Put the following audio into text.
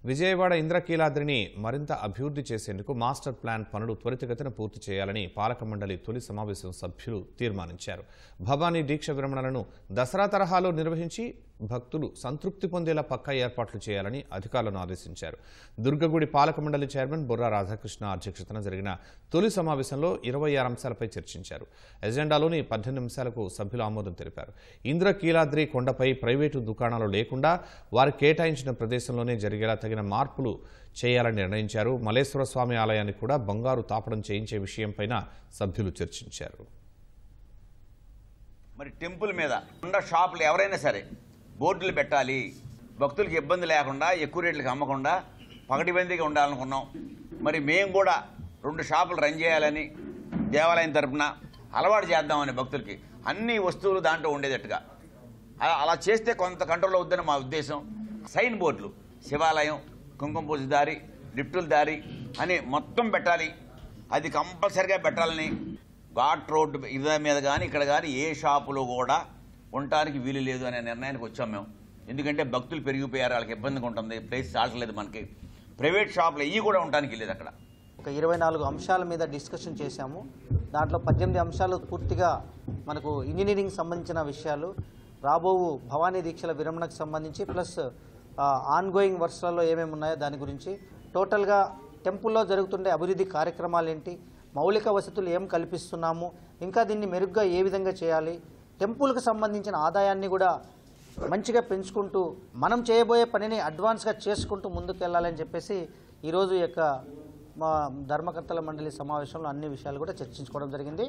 విజయవాడ ఇంద్రకీలాద్రిని మరింత అభివృద్ధి చేసేందుకు మాస్టర్ ప్లాన్ పనులు త్వరితగతిన పూర్తి చేయాలని పాలక మండలి తొలి సమావేశం సభ్యులు తీర్మానించారు. భవానీ దీక్ష విరమణలను దసరా తరహాలో నిర్వహించి భక్తులు సంతృప్తి పొందేలా పక్కా ఏర్పాట్లు చేయాలని అధికారులను ఆదేశించారు. దుర్గగుడి పాలక మండలి చైర్మన్ బొర్రా రాధాకృష్ణ అధ్యక్షతన జరిగిన తొలి సమావేశంలో 26 అంశాలపై చర్చించారు. ఎజెండాలోని 18 అంశాలకు సభ్యులు ఆమోదం తెలిపారు. ఇంద్రకీలాద్రి కొండపై ప్రైవేటు దుకాణాలు లేకుండా వారు కేటాయించిన ప్రదేశంలోనే జరిగేలా తగిన మార్పులు చేయాలని నిర్ణయించారు. మల్లేశ్వర స్వామి ఆలయాన్ని కూడా బంగారు తాపడం చేయించే విషయంపైన సభ్యులు చర్చించారు. మరి టెంపుల్ మీద ఉన్న షాపులు ఎవరైనా సరే బోర్డులు పెట్టాలి, భక్తులకు ఇబ్బంది లేకుండా ఎక్కువ రేట్లకు అమ్మకుండా పకటిబందీగా ఉండాలనుకున్నాం. మరి మేము కూడా 2 షాపులు రన్ చేయాలని దేవాలయం తరఫున అలవాటు చేద్దామని భక్తులకి అన్ని వస్తువులు దాంట్లో ఉండేటట్టుగా అలా చేస్తే కొంత కంట్రోల్ అవుద్దని మా ఉద్దేశం. సైన్ బోర్డులు శివాలయం, కుంకుమ పూజ దారి, లిఫ్టుల దారి అని మొత్తం పెట్టాలి. అది కంపల్సరిగా పెట్టాలని ఘాట్ రోడ్డు ఇదే మీద కానీ ఇక్కడ కానీ ఏ షాపులో కూడా ఉండటానికి వీలు లేదు అనే నిర్ణయానికి వచ్చాం మేము. ఎందుకంటే భక్తులు పెరిగిపోయారు, వాళ్ళకి ఇబ్బందిగా ఉంటుంది, ప్లేస్ చాలట్లేదు మనకి. ప్రైవేట్ షాపులు ఇవి కూడా ఉండటానికి లేదు. అక్కడ ఒక 24 అంశాల మీద డిస్కషన్ చేశాము. దాంట్లో 18 అంశాలు పూర్తిగా మనకు ఇంజనీరింగ్ సంబంధించిన విషయాలు, రాబో భవానీ దీక్షల విరమణకు సంబంధించి, ప్లస్ ఆన్గోయింగ్ వర్క్స్లలో ఏమేమి ఉన్నాయో దాని గురించి, టోటల్గా టెంపుల్లో జరుగుతుండే అభివృద్ధి కార్యక్రమాలు ఏంటి, మౌలిక వసతులు ఏం కల్పిస్తున్నాము, ఇంకా దీన్ని మెరుగ్గా ఏ విధంగా చేయాలి, టెంపుల్కి సంబంధించిన ఆదాయాన్ని కూడా మంచిగా పెంచుకుంటూ మనం చేయబోయే పనిని అడ్వాన్స్గా చేసుకుంటూ ముందుకెళ్లాలని చెప్పేసి ఈరోజు యొక్క మా ధర్మకర్తల మండలి సమావేశంలో అన్ని విషయాలు కూడా చర్చించుకోవడం జరిగింది.